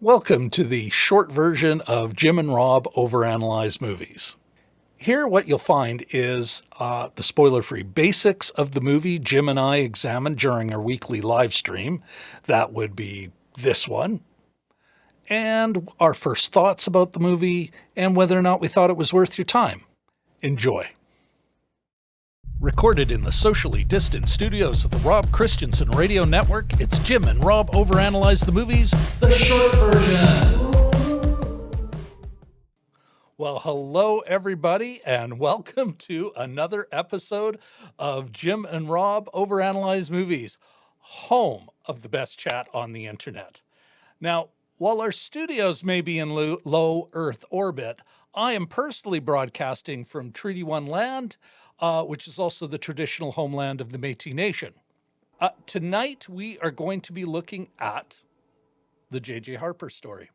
Welcome to the short version of Jim and Rob Overanalyze Movies. Here, what you'll find is the spoiler-free basics of the movie Jim and I examined during our weekly live stream. That would be this one. And our first thoughts about the movie and whether or not we thought it was worth your time. Enjoy. Recorded in the socially distant studios of the Rob Christensen Radio Network, it's Jim and Rob Overanalyze the Movies, the short version. Well, hello everybody, and welcome to another episode of Jim and Rob Overanalyze Movies, home of the best chat on the internet. Now, while our studios may be in low Earth orbit, I am personally broadcasting from Treaty 1 land, which is also the traditional homeland of the Métis Nation. Tonight, we are going to be looking at the J.J. Harper story.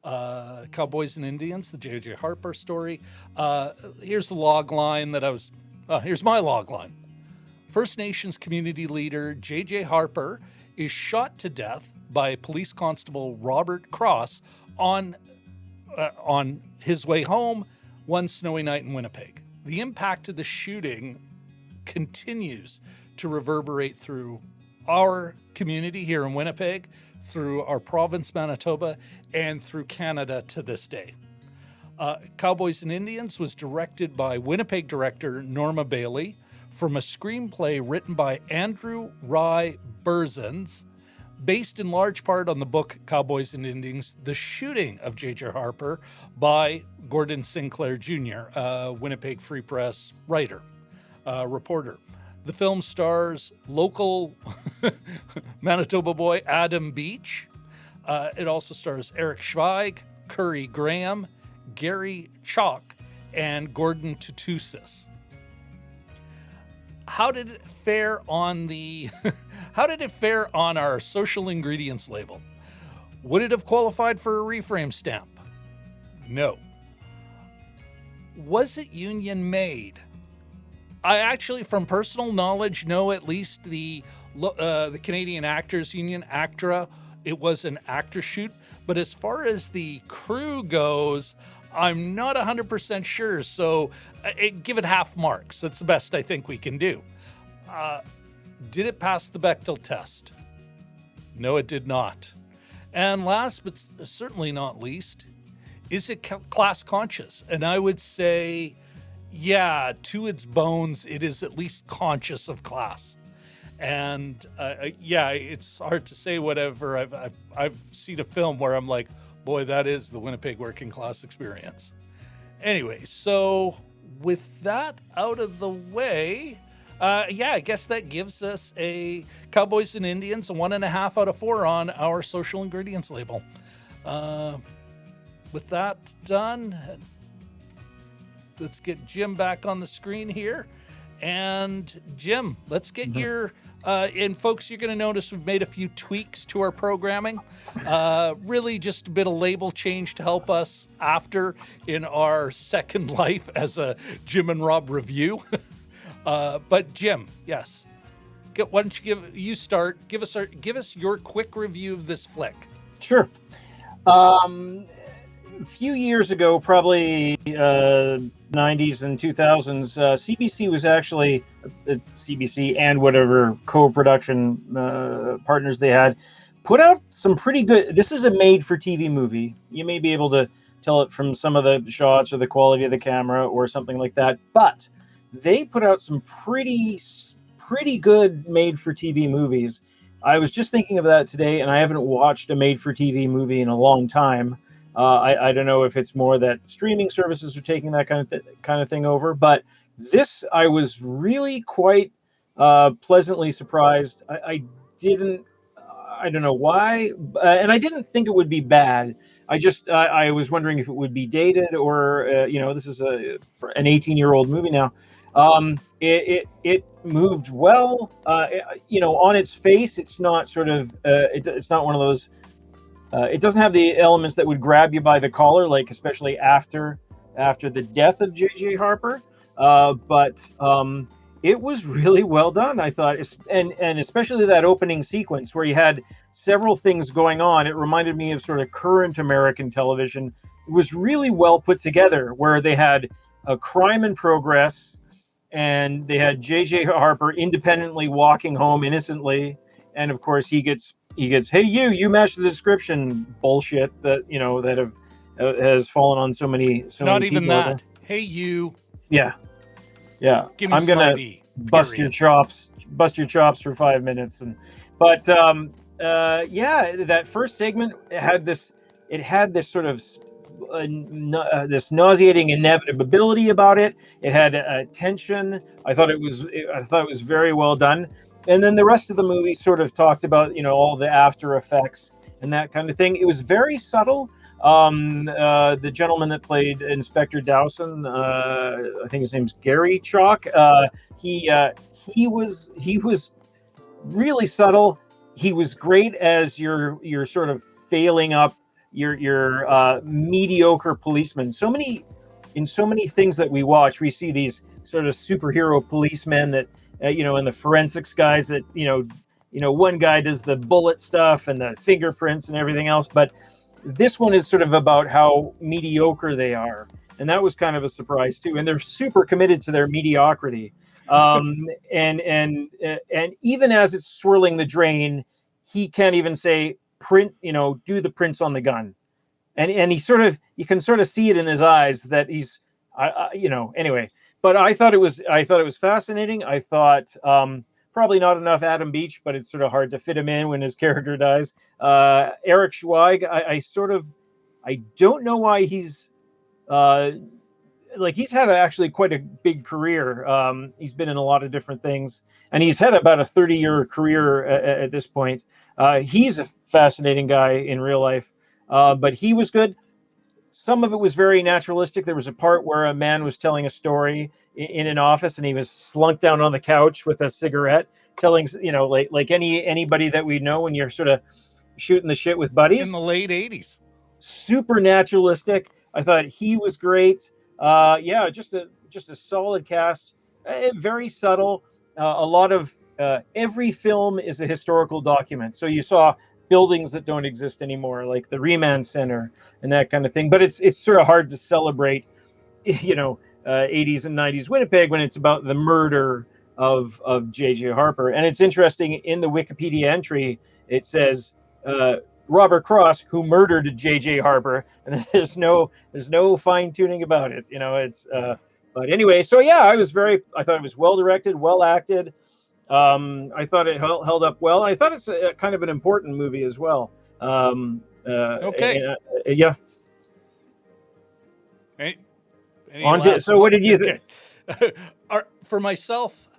Cowboys and Indians, the J.J. Harper story. Here's the log line here's my log line. First Nations community leader J.J. Harper is shot to death by police constable Robert Cross on his way home one snowy night in Winnipeg. The impact of the shooting continues to reverberate through our community here in Winnipeg, through our province, Manitoba, and through Canada to this day. Cowboys and Indians was directed by Winnipeg director Norma Bailey from a screenplay written by Andrew Rye Berzins, based in large part on the book Cowboys and Indians, The Shooting of J.J. Harper by Gordon Sinclair Jr., a Winnipeg Free Press writer, reporter. The film stars local Manitoba boy Adam Beach. It also stars Eric Schweig, Currie Graham, Garry Chalk, and Gordon Tootoosis. How did it fare on our social ingredients label? Would it have qualified for a reframe stamp? No. Was it union made? I actually, from personal knowledge, know at least the Canadian Actors Union, ACTRA. It was an actor shoot, but as far as the crew goes, I'm not 100% sure, so give it half marks. That's the best I think we can do. Did it pass the Bechdel test? No, it did not. And last, but certainly not least, is it class conscious? And I would say, yeah, to its bones, it is at least conscious of class. And yeah, it's hard to say whatever. I've seen a film where I'm like, boy, that is the Winnipeg working class experience. Anyway, so with that out of the way, I guess that gives us a Cowboys and Indians, a 1.5 out of 4 on our social ingredients label. With that done, let's get Jim back on the screen here. And Jim, let's get your... and folks, you're going to notice we've made a few tweaks to our programming. Really just a bit of label change to help us after in our second life as a Jim and Rob review. But Jim, yes, why don't you start? Give us your quick review of this flick. Sure. A few years ago, probably 90s and 2000s, CBC was actually CBC and whatever co-production partners they had put out some pretty good. This is a made-for-TV movie. You may be able to tell it from some of the shots or the quality of the camera or something like that, but they put out some pretty good made-for-TV movies. I was just thinking of that today, and I haven't watched a made-for-TV movie in a long time. I don't know if it's more that streaming services are taking that kind of thing over, but this I was really quite pleasantly surprised. I don't know why, and I didn't think it would be bad. I was wondering if it would be dated or this is an 18-year-old movie now. It moved well. On its face, it's not sort of it's not one of those. It doesn't have the elements that would grab you by the collar, like especially after the death of J.J. Harper. But it was really well done, I thought, and especially that opening sequence where you had several things going on. It reminded me of sort of current American television. It was really well put together, where they had a crime in progress, and they had J.J. Harper independently walking home innocently, and of course he gets, hey, you match the description bullshit that that have has fallen on so Not many even people out there. that. Hey, you, Yeah, yeah. give me I'm some gonna ID. bust your Period. chops for 5 minutes, but yeah, that first segment had this sort of this nauseating inevitability about it. It had tension. I thought it was very well done. And then the rest of the movie sort of talked about all the after effects and that kind of thing. It was very subtle. The gentleman that played Inspector Dowson, I think his name's Garry Chalk. He was really subtle. He was great as your sort of failing up your mediocre policeman. So many things that we watch, we see these sort of superhero policemen that and the forensics guys that one guy does the bullet stuff and the fingerprints and everything else, but this one is sort of about how mediocre they are, and that was kind of a surprise too. And they're super committed to their mediocrity. And even as it's swirling the drain, he can't even say print, do the prints on the gun. And he sort of, you can sort of see it in his eyes that he's, anyway. But I thought it was fascinating. I thought probably not enough Adam Beach, but it's sort of hard to fit him in when his character dies. Eric Schweig, I don't know why he's he's had actually quite a big career. He's been in a lot of different things, and he's had about a 30-year career at this point. He's a fascinating guy in real life, but he was good. Some of it was very naturalistic. There was a part where a man was telling a story in an office, and he was slunked down on the couch with a cigarette, telling like anybody that we know when you're sort of shooting the shit with In buddies. the late 80s. Super naturalistic. I thought he was great. Yeah, just a solid cast. Very subtle. A lot of every film is a historical document. So you saw buildings that don't exist anymore, like the Remand Center and that kind of thing. But it's sort of hard to celebrate, 80s and 90s Winnipeg when it's about the murder of J.J. Harper. And it's interesting, in the Wikipedia entry, it says Robert Cross, who murdered J.J. Harper, and there's no fine tuning about it. But anyway, so yeah, I thought it was well directed, well acted. I thought it held up well. I thought it's a kind of an important movie as well. Okay. Yeah. Any So what did you think? Okay. For myself,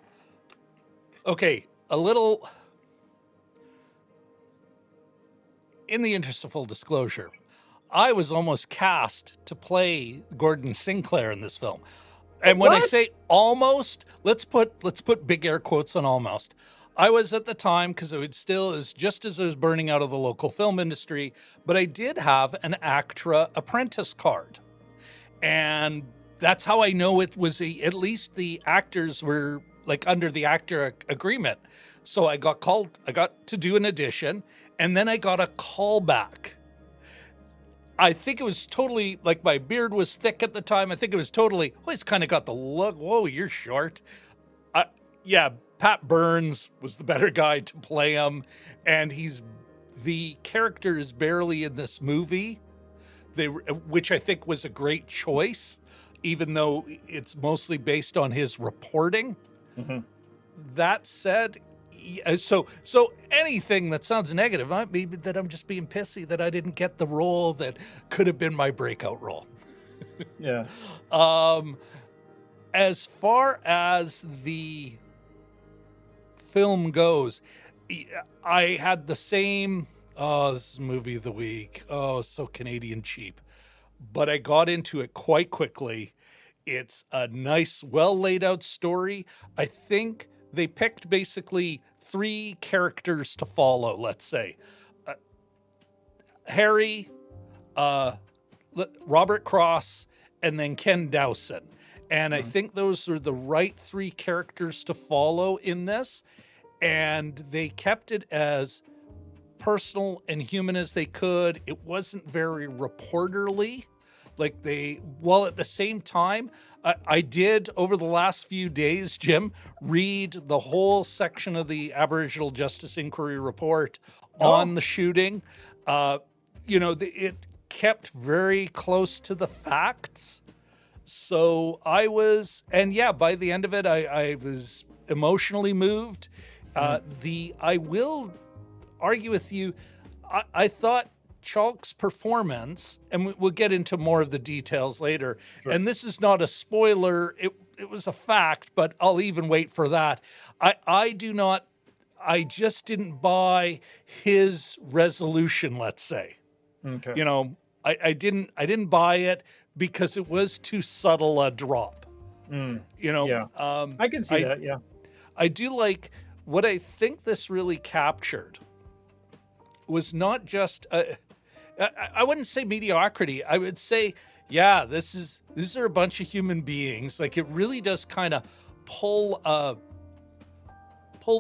okay, a little, in the interest of full disclosure, I was almost cast to play Gordon Sinclair in this film. And when I What? say almost, let's put big air quotes on almost. I was at the time, because it was just as I was burning out of the local film industry, but I did have an ACTRA apprentice card. And that's how I know it was at least the actors were like under the actor agreement. So I got to do an audition, and then I got a call back. I think it was totally, like, my beard was thick at the time. I think it was totally, oh, he's kind of got the look. Whoa, you're short. Yeah, Pat Burns was the better guy to play him. And the character is barely in this movie, which I think was a great choice, even though it's mostly based on his reporting. Mm-hmm. That said, so anything that sounds negative, maybe that I'm just being pissy that I didn't get the role that could have been my breakout role. Yeah. As far as the film goes, I had the same, this is movie of the week. Oh, so Canadian cheap. But I got into it quite quickly. It's a nice, well laid out story. I think they picked basically 3 characters to follow, let's say. Harry, Robert Cross, and then Ken Dowson. And I think those are the right three characters to follow in this. And they kept it as personal and human as they could. It wasn't very reporterly. While at the same time, I did over the last few days, Jim, read the whole section of the Aboriginal Justice Inquiry report on the shooting. It kept very close to the facts. So by the end of it, I was emotionally moved. I will argue with you. I thought Chalk's performance, and we'll get into more of the details later. Sure. And this is not a spoiler. It was a fact, but I'll even wait for that. I just didn't buy his resolution, let's say. Okay. I didn't buy it because it was too subtle a drop. I can see that. Yeah. I do like what I think this really captured was not just I wouldn't say mediocrity. I would say, these are a bunch of human beings. Like, it really does kind of pull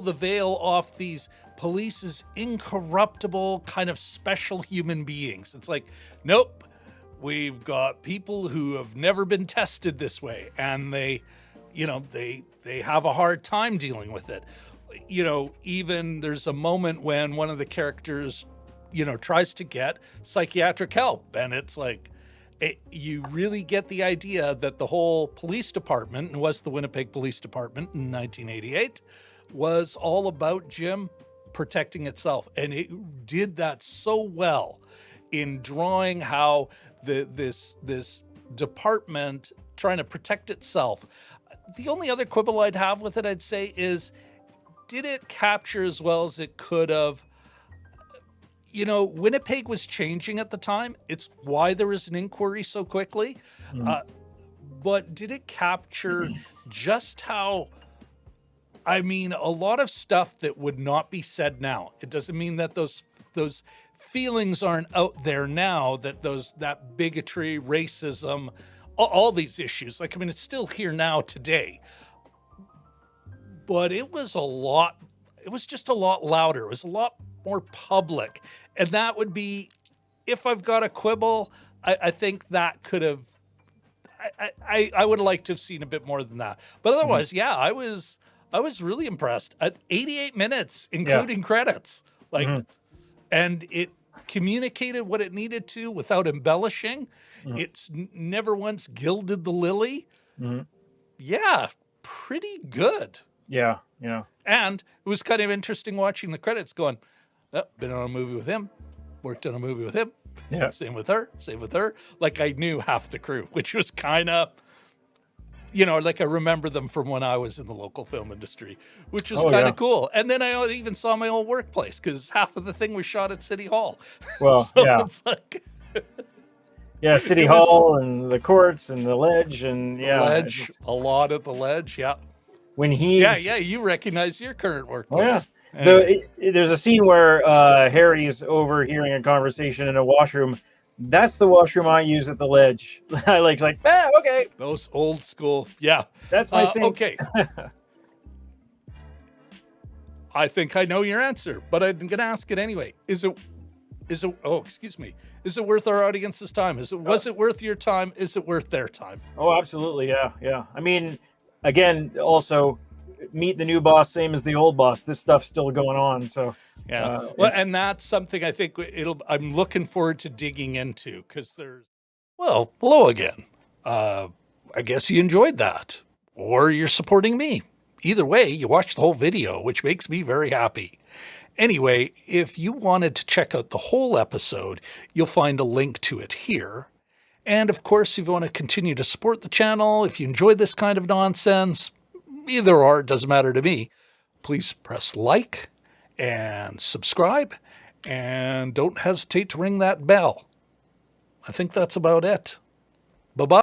the veil off these police as incorruptible, kind of special human beings. It's like, nope, we've got people who have never been tested this way, and they have a hard time dealing with it. Even there's a moment when one of the characters, tries to get psychiatric help, and it's like, you really get the idea that the whole police department, and was the Winnipeg Police Department in 1988, was all about, Jim, protecting itself. And it did that so well in drawing how this department trying to protect itself. The only other quibble I'd have with it, I'd say, is, did it capture as well as it could have? Winnipeg was changing at the time. It's why there was an inquiry so quickly. But did it capture just how, a lot of stuff that would not be said now. It doesn't mean that those feelings aren't out there now, that bigotry, racism, all these issues. It's still here now today. But it was just a lot louder. It was a lot more public. And that would be, if I've got a quibble, I think that could have, I would have liked to have seen a bit more than that. But otherwise, I was really impressed at 88 minutes, including credits. And it communicated what it needed to without embellishing. It's never once gilded the lily. Yeah, pretty good. Yeah. And it was kind of interesting watching the credits going, been on a movie with him, worked on a movie with him. Yeah. Same with her. Like, I knew half the crew, which was kind of, I remember them from when I was in the local film industry, which was kind of cool. And then I even saw my old workplace, because half of the thing was shot at City Hall. Well, It's like... City Hall and the courts and the ledge and the ledge, a lot of the ledge. Yeah. When he's you recognize your current workplace. Oh, yeah. There's a scene where Harry's overhearing a conversation in a washroom. That's the washroom I use at the ledge. I okay. Those old school. Yeah. That's my sink. Okay. I think I know your answer, but I'm going to ask it anyway. Is it worth our audience's time? Was it worth your time? Is it worth their time? Oh, absolutely. Yeah. Again, also, meet the new boss, same as the old boss. This stuff's still going on. So, and that's something I think I'm looking forward to digging into, because hello again. I guess you enjoyed that, or you're supporting me. Either way, you watched the whole video, which makes me very happy. Anyway, if you wanted to check out the whole episode, you'll find a link to it here. And of course, if you want to continue to support the channel, if you enjoy this kind of nonsense, either or, it doesn't matter to me, please press like and subscribe, and don't hesitate to ring that bell. I think that's about it. Bye-bye.